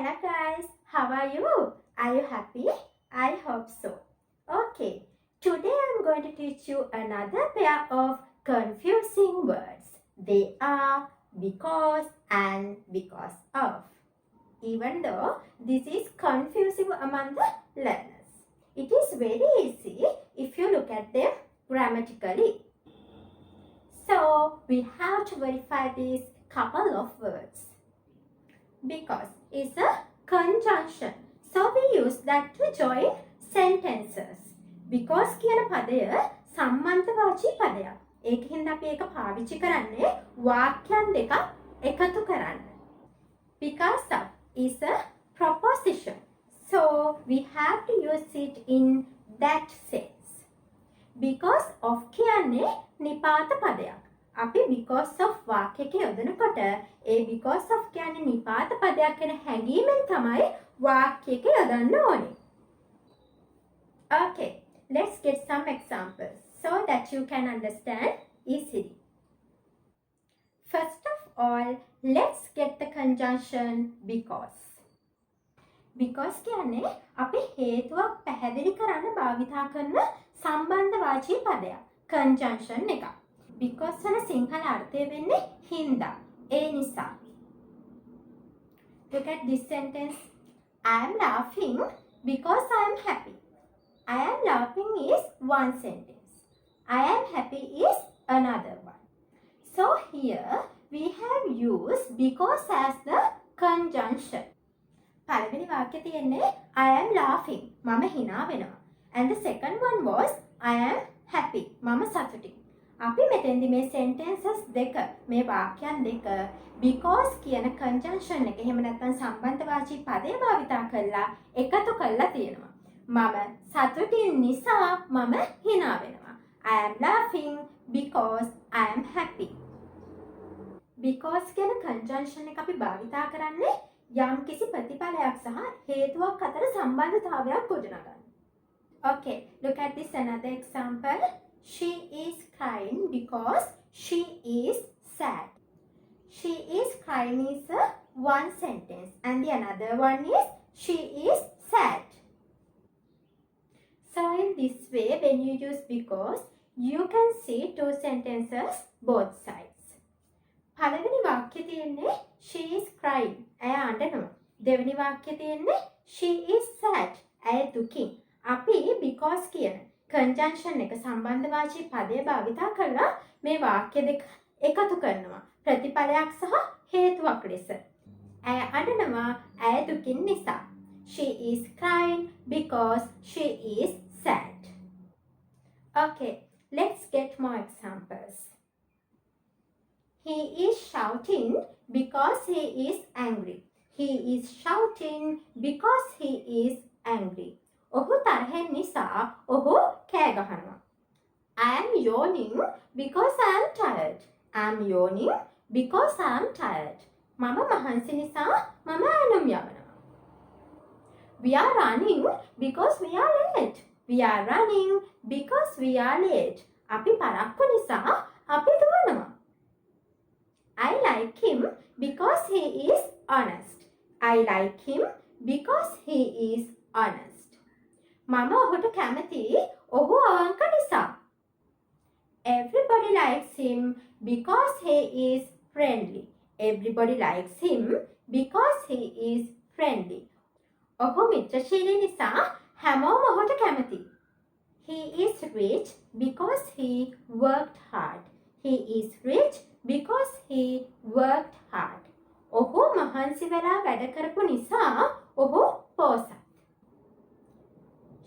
Hello guys, how are you? Are you happy? I hope so. Okay, today I'm going to teach you another pair of confusing words. They are because and because of. Even though this is confusing among the learners, it is very easy if you look at them grammatically. So we have to verify these couple of words. Because is a conjunction. So we use that to join sentences. Because කියන පදය සම්බන්ධවාචී පදයක්. ඒකින්ද අපි ඒක පාවිච්චි කරන්නේ වාක්‍යයන් දෙකක් එකතු කරන්න. Because of is a proposition. So we have to use it in that sense. Because of කියන්නේ නිපාත පදයක්. අපි because of වාක්‍යයක යොදනකොට A because of කියන්නේ නිපාත පදයක් වෙන හැඟීමෙන් තමයි වාක්‍යයක යොදන්න ඕනේ. Okay, let's get some examples so that you can understand easily. First of all, let's get the conjunction because. Because කියන්නේ අපි හේතුවක් පැහැදිලි කරන්න භාවිතා කරන සම්බන්ධවාචී පදයක්. conjunction එකක්. Because වන සිංහල අර්ථය වෙන්නේ හින්දා. ඒ නිසා. Look at this sentence. I am laughing because I am happy. I am laughing is one sentence. I am happy is another one. So here we have used because as the conjunction. පළවෙනි වාක්‍යය තියෙන්නේ I am laughing. මම hina වෙනවා. And the second one was I am happy. මම සතුටින්. අපි මෙතෙන්දි මේ sentences දෙක මේ වාක්‍යයන් දෙක because කියන conjunction එක එහෙම නැත්නම් සම්බන්ධවාචී පදේ භාවිතා කරලා එකතු කරලා තියෙනවා. මම සතුටින් නිසා මම hina වෙනවා. I am laughing because I am happy. Because කියන conjunction එක අපි භාවිතා කරන්නේ යම් කිසි ප්‍රතිඵලයක් සහ හේතුවක් අතර සම්බන්ධතාවයක් ගොඩනගන්න. Okay, look at this another example. She is crying because she is sad. She is crying is a one sentence and the another one is she is sad. So in this way, when you use because, you can see two sentences both sides. පළවෙනි වාක්‍යය තියෙන්නේ she is crying. ඇය අඬනවා. දෙවෙනි වාක්‍යය තියෙන්නේ she is sad. ඇය දුකින්. අපි because කියන conjunction එක සම්බන්ධවාචී පදේ භාවිතා කරලා මේ වාක්‍ය දෙක එකතු කරනවා ප්‍රතිඵලයක් සහ හේතුවක් ලෙස. ඇය අඬනවා ඇය දුකින් නිසා. She is crying because she is sad. Okay, let's get more examples. He is shouting because he is angry. He is shouting because he is angry. ඔහු තරහෙන් නිසා ඔහු කෑ ගහනවා. I am yawning because I am tired. I am yawning because I am tired. මම මහන්සි නිසා මම ඇනුම් යවනවා. We are running because we are late. We are running because we are late. අපි පරක්කු නිසා අපි දුවනවා. I like him because he is honest. I like him because he is honest. මම ඔහුට කැමති ඔහු අවංක නිසා. Everybody likes him because he is friendly. Everybody likes him because he is friendly. ඔහු මිත්‍රශීලී නිසා හැමෝම ඔහුට කැමති. He is rich because he worked hard. He is rich because he worked hard. ඔහු මහන්සි වෙලා වැඩ කරපු නිසා ඔහු පෝසත්.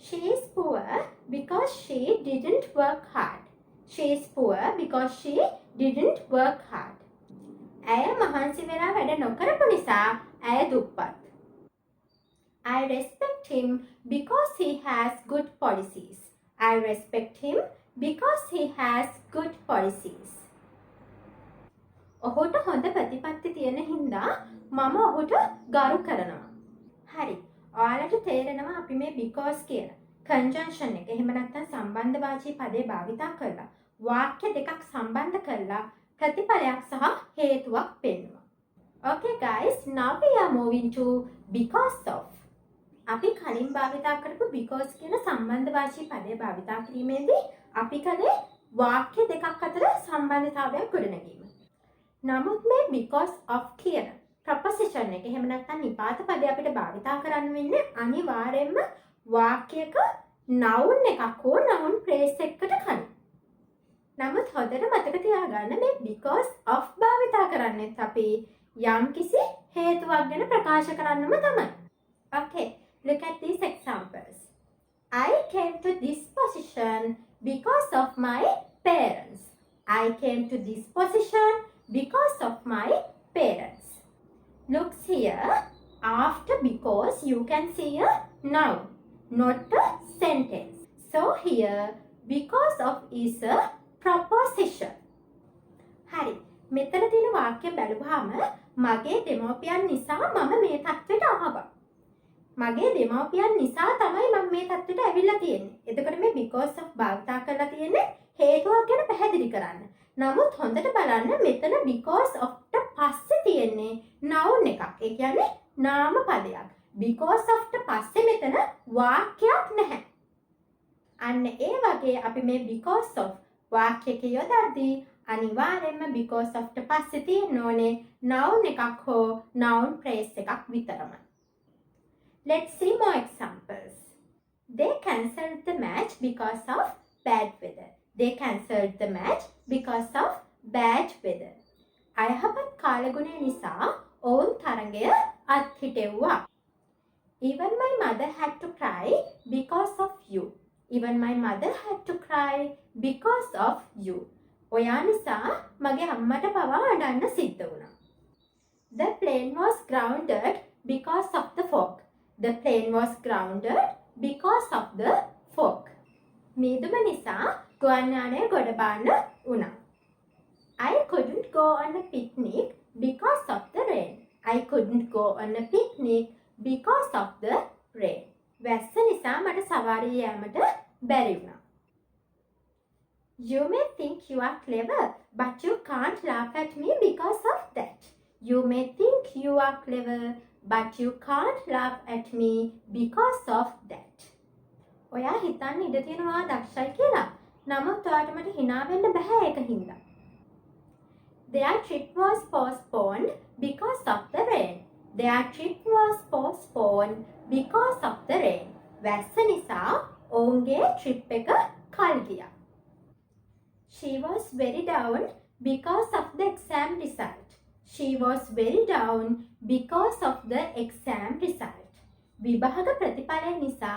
She is poor because she didn't work hard. She is poor because she didn't work hard. ඇය මහන්සි වෙලා වැඩ නොකරපු නිසා ඇය දුප්පත්. I respect him because he has good policies. I respect him because he has good policies. ඔහුට හොඳ ප්‍රතිපත්ති තියෙන හින්දා මම ඔහුට ගරු කරනවා. හරි. ඔයාලට තේරෙනවා අපි මේ because කියන conjunction එක එහෙම නැත්නම් සම්බන්ධවාචී පදේ භාවිතා කරලා වාක්‍ය දෙකක් සම්බන්ධ කරලා ප්‍රතිඵලයක් සහ හේතුවක් පෙන්වනවා. Okay guys, now we are moving to because of. අපි කලින් භාවිතා කරපු because කියන සම්බන්ධ වාචී පදය භාවිතා කිරීමේදී අපි කලේ වාක්‍ය දෙකක් අතර සම්බන්ධතාවයක් ගොඩනැගීම. නමුත් මේ because of කියන ප්‍රපොසිෂන් එක එහෙම නැත්නම් නිපාත පදය අපිට භාවිතා කරන්න වෙන්නේ අනිවාර්යයෙන්ම වාක්‍යයක noun එකක් හෝ noun phrase එකකට කලින්. නමුත් හොඳට මතක තියාගන්න මේ because of භාවිතා කරන්නේත් අපි යම්කිසි හේතුවක් ගැන ප්‍රකාශ කරන්නම තමයි. Okay, look at these examples. I came to this position because of my parents. I came to this position because of my parents. Look here. After because you can see a noun, not a sentence. So here because of is a preposition. හරි. මෙතන තියෙන වාක්‍ය බැලුවාම මගේ දෙමව්පියන් නිසා මම මේ තත්ත්වයට ආවා. මගේ දෙමව්පියන් නිසා තමයි මම මේ තත්ත්වයට ඇවිල්ලා තියෙන්නේ. එතකොට මේ because of භාවිතා කරලා තියෙන්නේ හේතුවක් ගැන පැහැදිලි කරන්න. නමුත් හොඳට බලන්න මෙතන because of ට පස්සේ තියෙන්නේ noun එකක්. ඒ කියන්නේ නාම පදයක්. because of ට පස්සේ මෙතන වාක්‍යයක් නැහැ. අන්න ඒ වගේ අපි මේ because of වාක්‍යයක යොදද්දී අනිවාර්යයෙන්ම because of ට පස්සේ තියෙන්න ඕනේ noun එකක් හෝ noun phrase එකක් විතරමයි. Let's see more examples. They cancelled the match because of bad weather. They cancelled the match because of bad weather. අයහපත් කාලගුණය නිසා ඔවුන් තරඟය අත්හිටෙව්වා. Even my mother had to cry because of you. Even my mother had to cry because of you. ඔයා නිසා මගේ අම්මට පවා අඬන්න සිද්ධ වුණා. The plane was grounded because of the fog. The plane was grounded because of the fog. මීදුම නිසා ගුවන් යානය ගොඩබාන්න වුණා. I couldn't go on a picnic because of the rain. I couldn't go on a picnic because of the rain. වැස්ස නිසා මට සවාරි යෑමට බැරි වුණා. You may think you are clever, but you can't laugh at me because of that. You may think you are clever, but you can't laugh at me because of that. ඔයා හිතන්න ඉඩ තියෙනවා දක්ෂයි කියලා. නමුත් ඔයාට මට hina වෙන්න බෑ ඒක හින්දා. Their trip was postponed because of the rain. Their trip was postponed because of the rain. වැස්ස නිසා ඔවුන්ගේ trip එක කල් ගියා. She was very down because of the exam result. She was very down because of the exam result. විභාග ප්‍රතිඵලය නිසා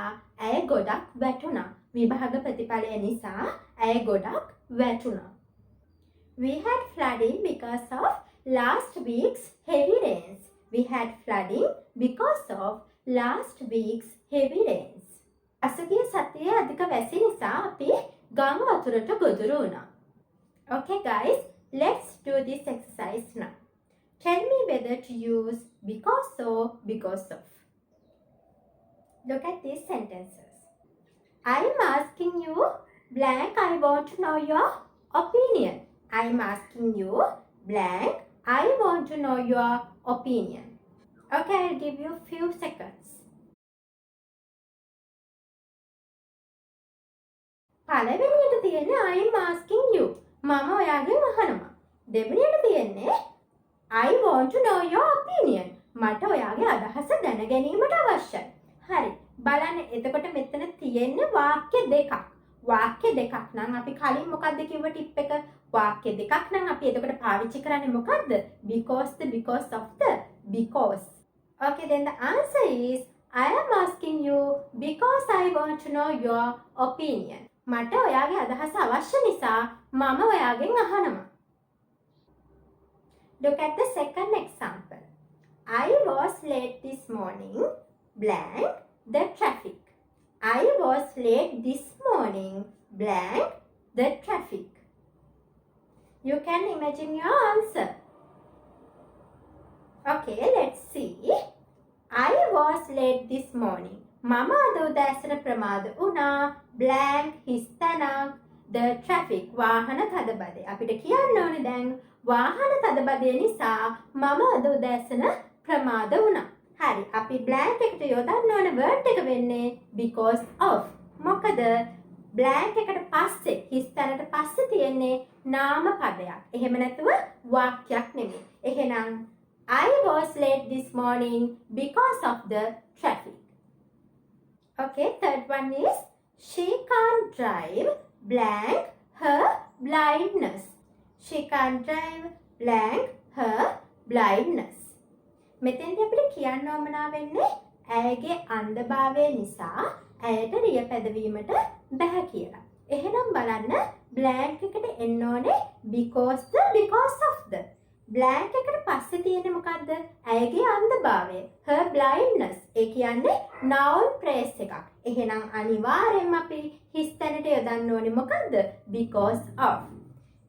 ඇය ගොඩක් වැටුණා. විභාග ප්‍රතිඵලය නිසා ඇය ගොඩක් වැටුණා. We had flooding because of last week's heavy rains. We had flooding because of last week's heavy rains. අසගිය සතියේ අධික වැසි නිසා අපි ගම් වතුරට ගොදුරු වුණා. Okay guys, let's do this exercise now. Tell me whether to use because or because of. Look at these sentences. I'm asking you blank, I want to know your opinion. I'm asking you blank, I want to know your opinion. Okay, I'll give you a few seconds. පළවෙනියට තියෙන්නේ I'm asking you. මම ඔයාගෙන් අහනවා. දෙවෙනියට තියෙන්නේ I want to know your opinion. මට ඔයාගේ අදහස දැන ගැනීමට අවශ්‍යයි. හරි. බලන්න එතකොට මෙතන තියෙන්නේ වාක්‍ය දෙකක්. වාක්‍ය දෙකක් නම් අපි කලින් මොකද්ද කිව්ව ටිප් එක? වාක්‍ය දෙකක් නම් අපි එතකොට පාවිච්චි කරන්නේ මොකද්ද? Because the because of the because. Okay, then the answer is I am asking you because I want to know your opinion. මට ඔයාගේ අදහස අවශ්‍ය නිසා මම ඔයාගෙන් අහනවා. Look at the second example. I was late this morning, blank, the traffic. I was late this morning, blank, the traffic. You can imagine your answer. Okay, let's see. I was late this morning. මම අද උදෑසන ප්‍රමාද වුණා. blank හිස්තැනක් the traffic වාහන තදබදය. අපිට කියන්න ඕනේ දැන් වාහන තදබදය නිසා මම අද උදෑසන ප්‍රමාද වුණා. හරි. අපි blank එකට යොදන්න ඕන word එක වෙන්නේ because of. මොකද blank එකට පස්සේ හිස් තැනට පස්සේ තියෙන්නේ නාම පදයක්. එහෙම නැතුව වාක්‍යයක් නෙමෙයි. එහෙනම් I was late this morning because of the traffic. Okay, third one is she can't drive blank her blindness. She can't drive blank her blindness. මෙතෙන්දී අපිට කියන්න ඕමනා වෙන්නේ ඇයගේ අන්ධභාවය නිසා ඇයට රිය පැදවීමට බැහැ කියලා. එහෙනම් බලන්න blank එකට එන්න ඕනේ because of the. blank එකට පස්සේ තියෙන්නේ මොකද්ද? ඇයගේ අන්ධභාවය. her blindness. ඒ කියන්නේ noun phrase එකක්. එහෙනම් අනිවාර්යෙන්ම අපි හිස් තැනට යොදන්න ඕනේ මොකද්ද? because of.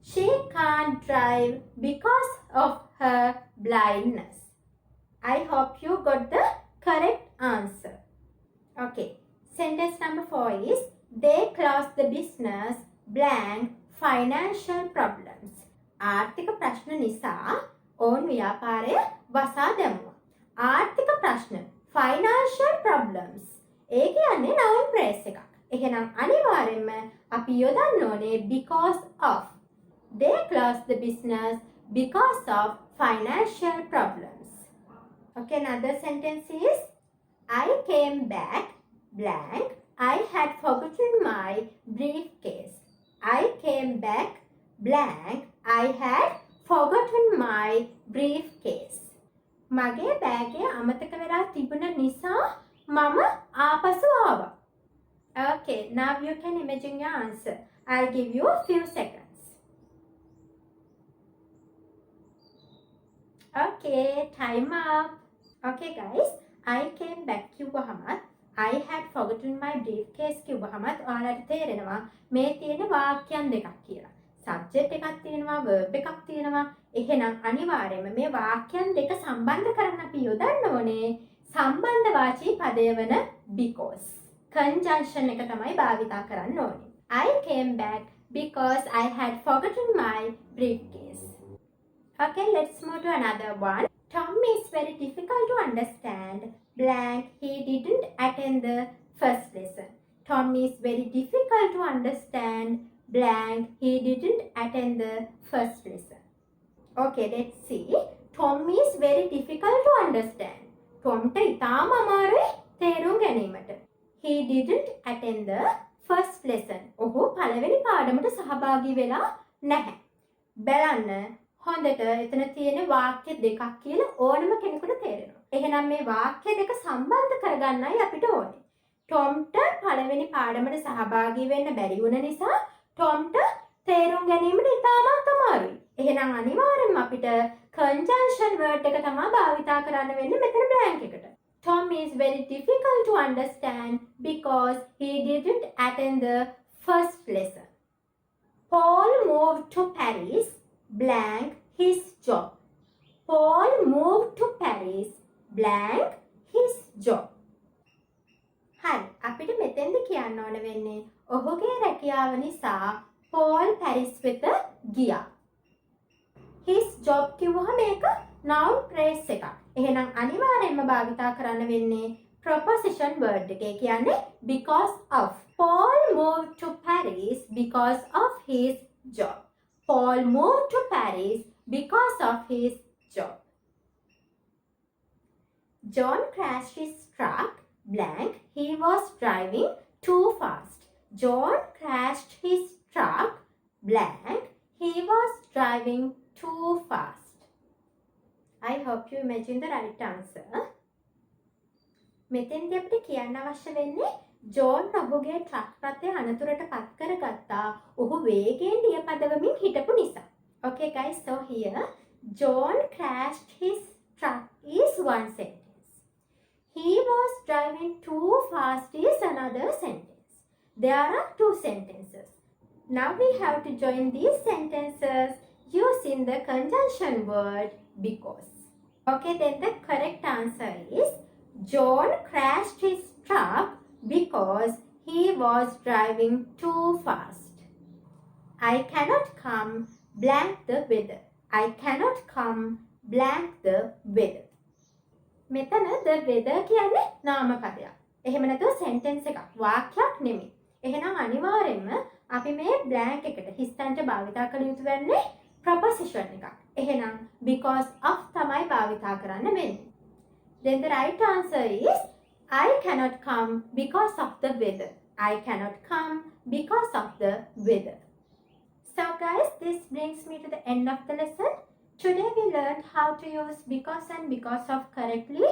She can't drive because of her blindness. I hope you got the correct answer. Okay. Sentence number 4 is they closed the business blank financial problems. ආර්ථික ප්‍රශ්න නිසා ඔවුන් ව්‍යාපාරය වසා දැමුවා. ආර්ථික ප්‍රශ්න financial problems. ඒ කියන්නේ noun phrase එකක්. එහෙනම් අනිවාර්යෙන්ම අපි යොදන්න ඕනේ because of. They closed the business because of financial problems. Okay, another sentence is I came back blank. I had forgotten my briefcase. I came back blank. I had forgotten my briefcase. මගේ බෑගය අමතක වෙලා තිබුණ නිසා මම ආපසු ආවා. Okay, now you can imagine your answer. I'll give you a few seconds. Okay, time up. Okay guys, I came back කිව්වහමත් I had forgotten my briefcase කිව්වහමත් ඔයාලට තේරෙනවා මේ තියෙන වාක්‍යයන් දෙකක් කියලා. subject එකක් තියෙනවා, verb එකක් තියෙනවා. එහෙනම් අනිවාර්යයෙන්ම මේ වාක්‍යයන් දෙක සම්බන්ධ කරන්න අපි යොදන්න ඕනේ සම්බන්ධවාචී පදය වන because. conjunction එක තමයි භාවිතා කරන්න ඕනේ. I came back because I had forgotten my briefcase. Okay, let's move to another one. Tom is very difficult to understand blank. He didn't attend the first lesson. Tom is very difficult to understand blank. He didn't attend the first lesson. Okay, let's see. Tom is very difficult to understand. Tomට ඉතාම අමාරුයි තේරුම් ගැනීමට. He didn't attend the first lesson. ඔහු පළවෙනි පාඩමට සහභාගී වෙලා නැහැ. බලන්න හොඳට එතන තියෙන වාක්‍ය දෙකක් කියලා ඕනම කෙනෙකුට තේරෙනවා. එහෙනම් මේ වාක්‍ය දෙක සම්බන්ධ කරගන්නයි අපිට ඕනේ. ටොම්ට පළවෙනි පාඩමට සහභාගී වෙන්න බැරි වුණ නිසා ටොම්ට තේරුම් ගැනීමට ඉතාමත් අමාරුයි. එහෙනම් අනිවාර්යෙන්ම අපිට conjunction word එක තමයි භාවිතා කරන්න වෙන්නේ මෙතන blank එකට. Tom is very difficult to understand because he didn't attend the first lesson. Paul moved to Paris blank his job. Paul moved to Paris blank his job. හරි අපිට මෙතෙන්ද කියන්න ඕන වෙන්නේ ඔහුගේ රැකියාව නිසා Paul Paris වෙත ගියා. his job කිව්වහම මේක noun phrase එකක්. එහෙනම් අනිවාර්යයෙන්ම භාවිතා කරන්න වෙන්නේ preposition word එක. ඒ කියන්නේ because of. Paul moved to Paris because of his job. Paul moved to Paris because of his job. John crashed his truck blank. He was driving too fast. John crashed his truck blank. He was driving too fast. I hope you imagine the right answer. මෙතෙන්දී අපිට කියන්න අවශ්‍ය වෙන්නේ John ඔහුගේ truck රථය අනතුරට පත් කරගත්තා. ඔහු වේගයෙන් ලියපදවමින් හිටපු නිසා. Okay guys, so here John crashed his truck is one sentence. He was driving too fast is another sentence. There are two sentences. Now we have to join these sentences using the conjunction word because. Okay, then the correct answer is John crashed his truck because he was driving too fast. I cannot come blank the weather. I cannot come blank the weather. මෙතන the weather කියන්නේ නාමපදයක්. එහෙම නැතුව sentence එකක්. වාක්‍යයක් නෙමෙයි. එහෙනම් අනිවාර්යෙන්ම අපි මේ blank එකට හිස්තැනට භාවිතා කළ යුතු වෙන්නේ preposition එකක්. එහෙනම් because of තමයි භාවිතා කරන්න වෙන්නේ. Then the right answer is I cannot come because of the weather. I cannot come because of the weather. So guys, this brings me to the end of the lesson. Today we learned how to use because and because of correctly.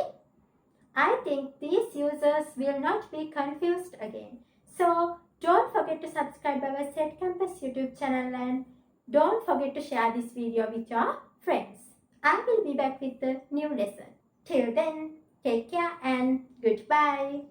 I think these users will not be confused again. So don't forget to subscribe our Set Campus YouTube channel and don't forget to share this video with your friends. I will be back with a new lesson. Till then, take care and goodbye.